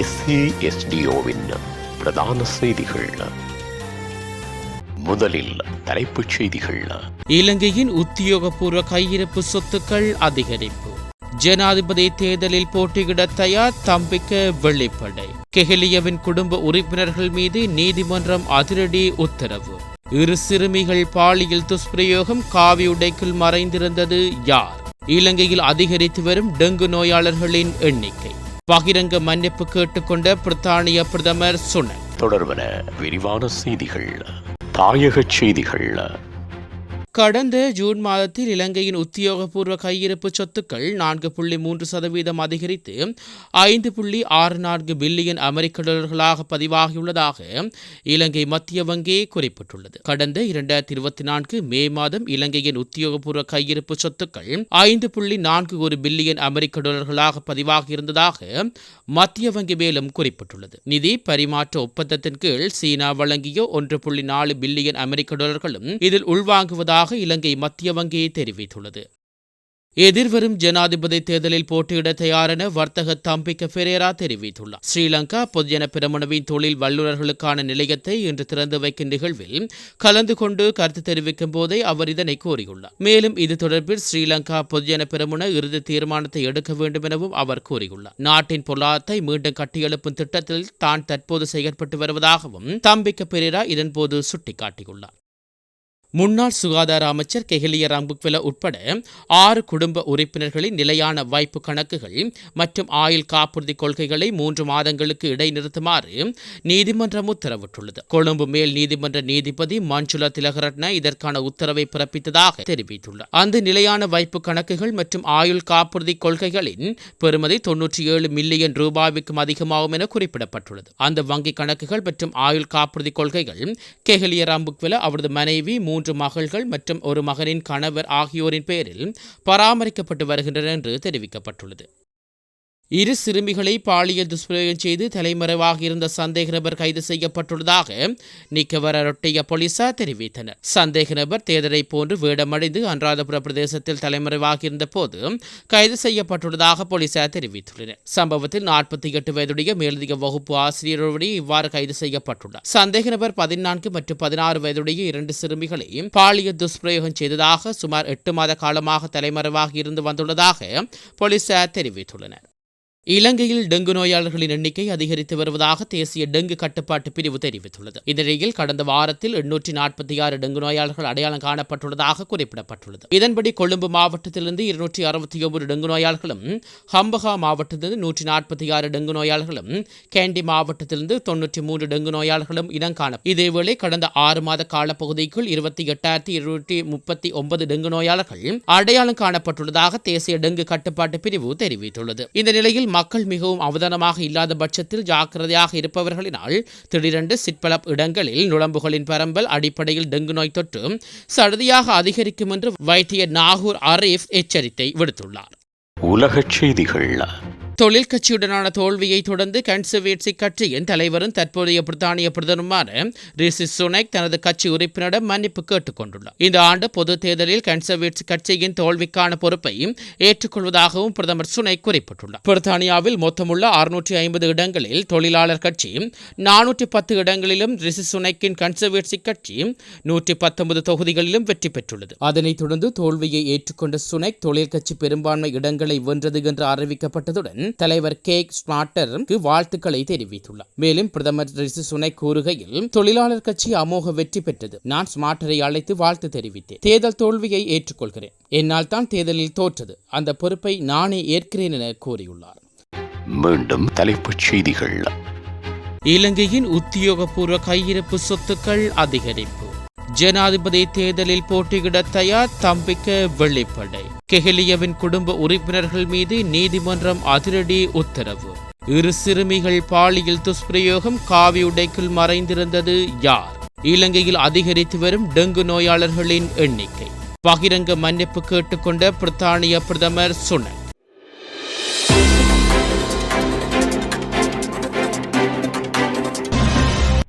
SASDOவின் பிரதான செய்திகள். முதலில் தலைப்புச் செய்திகள். இலங்கையின் உத்தியோகபூர்வ கையிருப்பு சொத்துக்கள் அதிகரிப்பு. ஜனாதிபதி தேர்தலில் போட்டியிட தயார் தம்பிக்க வெள்ளிப்படை. கெஹலியவின் குடும்ப உறுப்பினர்கள் மீது நீதிமன்றம் அதிரடி உத்தரவு. இரு சிறுமிகள் பாலியல் துஷ்பிரயோகம் காவியுடைக்குள் மறைந்திருந்தது யார்? இலங்கையில் அதிகரித்து வரும் டெங்கு நோயாளர்களின் எண்ணிக்கை. பகிரங்க மன்னிப்பு கேட்டுக்கொண்ட பிரித்தானிய பிரதமர் சுனக். தொடர்பன விரிவான செய்திகள். தாயக செய்திகள். கடந்த ஜூன் மாதத்தில் இலங்கையின் உத்தியோகபூர்வ கையிருப்பு சொத்துக்கள் 4.3% அதிகரித்து 5.64 பில்லியன் அமெரிக்க டாலர்களாக பதிவாகியுள்ளதாக இலங்கை மத்திய வங்கி குறிப்பிட்டுள்ளது. கடந்த 2024 மே மாதம் இலங்கையின் உத்தியோகபூர்வ கையிருப்பு சொத்துக்கள் 5.41 பில்லியன் அமெரிக்க டாலர்களாக பதிவாகியிருந்ததாக மத்திய வங்கி மேலும் குறிப்பிட்டுள்ளது. நிதி பரிமாற்ற ஒப்பந்தத்தின் கீழ் சீனா வழங்கிய 1.4 பில்லியன் அமெரிக்க டாலர்களும் இதில் உள்வாங்குவதாக இலங்கை மத்திய வங்கி தெரிவித்துள்ளது. எதிர்வரும் ஜனாதிபதி தேர்தலில் போட்டியிட தயாரென வர்த்தக தம்பிக்க பெரேரா தெரிவித்துள்ளார். ஸ்ரீலங்கா பொதுஜன பெரமுனவின் தொழில் வல்லுநர்களுக்கான நிலையத்தை இன்று திறந்து வைக்கும் நிகழ்வில் கலந்து கொண்டு கருத்து தெரிவிக்கும் போதே அவர் இதனை கூறியுள்ளார். மேலும் இது தொடர்பில் ஸ்ரீலங்கா பொதுஜன பெரமுன இறுதி தீர்மானத்தை எடுக்க வேண்டும் எனவும் அவர் கூறியுள்ளார். நாட்டின் பொருளாதாரத்தை மீண்டும் கட்டியெழுப்பும் திட்டத்தில் தான் தற்போது செயற்பட்டு வருவதாகவும் தம்பிக்க பெரேரா இதன்போது சுட்டிக்காட்டியுள்ளார். முன்னாள் சுகாதார அமைச்சர் கெஹலிய ரம்புக்வெல உட்பட 6 குடும்ப உறுப்பினர்களின் நிலையான வைப்பு கணக்குகள் மற்றும் ஆயுள் காப்புறுதி கொள்கைகளை 3 மாதங்களுக்கு இடைநிறுத்துமாறு நீதிமன்றம் உத்தரவிட்டுள்ளது. கொழும்பு மேல் நீதிமன்ற நீதிபதி மஞ்சுளா திலகரட்ன இதற்கான உத்தரவை பிறப்பித்ததாக தெரிவித்துள்ளார். அந்த நிலையான வைப்பு கணக்குகள் மற்றும் ஆயுள் காப்புறுதி கொள்கைகளின் பெறுமதி 97 மில்லியன் ரூபாய்க்கும் அதிகமாகும் என குறிப்பிடப்பட்டுள்ளது. அந்த வங்கிக் கணக்குகள் மற்றும் ஆயுள் காப்புறுதி கொள்கைகள் கெஹலிய ரம்புக்வெல அவரது மனைவி 3 மகள்கள் மற்றும் ஒரு மகனின் கணவர் ஆகியோரின் பெயரில் பராமரிக்கப்பட்டு வருகின்றனர் என்று தெரிவிக்கப்பட்டுள்ளது. இரு சிறுமிகளை பாலியல் துஷ்பிரயோகம் செய்து தலைமறைவாக இருந்த சந்தேக நபர் கைது செய்யப்பட்டுள்ளதாக நிக்கவர ரொட்டிய போலீசார் தெரிவித்தனர். சந்தேக நபர் தேர்தலை போன்று வேடமடைந்து அனுராதபுர பிரதேசத்தில் தலைமறைவாக இருந்த போது கைது செய்யப்பட்டுள்ளதாக போலீசார் தெரிவித்துள்ளனர். சம்பவத்தில் 48 வயதுடைய மேலதிக வகுப்பு ஆசிரியருடைய இவ்வாறு கைது செய்யப்பட்டுள்ளார். சந்தேக நபர் 14 மற்றும் 16 வயதுடைய 2 சிறுமிகளை பாலியல் துஷ்பிரயோகம் செய்ததாக சுமார் 8 மாத காலமாக தலைமறைவாக இருந்து வந்துள்ளதாக போலீசார் தெரிவித்துள்ளனர். இலங்கையில் டெங்கு நோயாளர்களின் எண்ணிக்கை அதிகரித்து வருவதாக தேசிய டெங்கு கட்டுப்பாட்டு பிரிவு தெரிவித்துள்ளது. இந்நிலையில் கடந்த வாரத்தில் 846 டெங்கு நோயாளர்கள் அடையாளம் காணப்பட்டுள்ளதாக குறிப்பிடப்பட்டுள்ளது. இதன்படி கொழும்பு மாவட்டத்திலிருந்து 269 டெங்கு நோயாளர்களும், ஹம்பகா மாவட்டத்திலிருந்து 146 டெங்கு நோயாளர்களும், கேண்டி மாவட்டத்திலிருந்து 93 டெங்கு நோயாளர்களும் இனம் காண. இதேவேளை கடந்த 6 மாத காலப்பகுதிக்குள் 28,239 டெங்கு நோயாளர்கள் அடையாளம் காணப்பட்டுள்ளதாக தேசிய டெங்கு கட்டுப்பாட்டு பிரிவு தெரிவித்துள்ளது. இந்த நிலையில் மக்கள் மிகவும் அவதானமாக இல்லாத பட்சத்தில் ஜாக்கிரதையாக இருப்பவர்களினால் திடீரென்று சிற்பல இடங்களில் நுழம்புகளின் பரம்பல் அடிப்படையில் டெங்கு நோய் தொற்று சடுதியாக அதிகரிக்கும் என்று வைத்தியர் நாகூர் அரீஃப் எச்சரிக்கை விடுத்துள்ளார். உலகச் செய்திகள். தொழில் கட்சியுடனான தோல்வியை தொடர்ந்து கன்சர்வேட்டிவ் கட்சியின் தலைவரும் தற்போதைய பிரித்தானிய பிரதமருமான ரிஷி சுனக் தனது கட்சி உறுப்பினரிடம் மன்னிப்பு கேட்டுக் கொண்டுள்ளார். இந்த ஆண்டு பொது தேர்தலில் கன்சர்வேட்டிவ் கட்சியின் தோல்விக்கான பொறுப்பை ஏற்றுக்கொள்வதாகவும் பிரதமர் சுனக் குறிப்பிட்டுள்ளார். பிரித்தானியாவில் மொத்தமுள்ள 650 இடங்களில் தொழிலாளர் கட்சி 410 இடங்களிலும் ரிஷி சுனக்கின் கன்சர்வேட்டிவ் கட்சி 119 தொகுதிகளிலும் வெற்றி பெற்றுள்ளது. அதனைத் தொடர்ந்து தோல்வியை ஏற்றுக்கொண்ட சுனக் தொழில் கட்சி பெரும்பான்மை இடங்களை வென்றது என்று அறிவிக்கப்பட்டதுடன் தலைவர் கேக் ஸ்மார்ட்டருக்கு வாழ்த்துக்களை தெரிவித்துள்ளார். மேலும் பிரதமர் ரிஷி சுனக் கூறுகையில், தொழிலாளர் கட்சி அமோக வெற்றி பெற்றது. நான் ஸ்மார்ட்டரை அழைத்து வாழ்த்து தெரிவித்தேன். தேர்தல் தோல்வியை ஏற்றுக்கொள்கிறேன். என்னால் தான் தேர்தலில் தோற்றது. அந்த பொறுப்பை நானே ஏற்கிறேன் என கூறியுள்ளார். மீண்டும் தலைப்புச் செய்திகள். இலங்கையின் உத்தியோகபூர்வ கையிருப்பு சொத்துக்கள் அதிகரிப்பு. ஜனாதிபதி தேர்தலில் போட்டியிட தயார் தம்பிக்க வெள்ளிப்படை. கெஹலியவின் குடும்ப உறுப்பினர்கள் மீது நீதிமன்றம் அதிரடி உத்தரவு. இரு சிறுமிகள் பாலியல் துஷ்பிரயோகம் காவியுடைக்குள் மறைந்திருந்தது யார்? இலங்கையில் அதிகரித்து வரும் டெங்கு நோயாளர்களின் எண்ணிக்கை. பகிரங்க மன்னிப்பு கேட்டுக்கொண்ட பிரித்தானிய பிரதமர் சுனக்.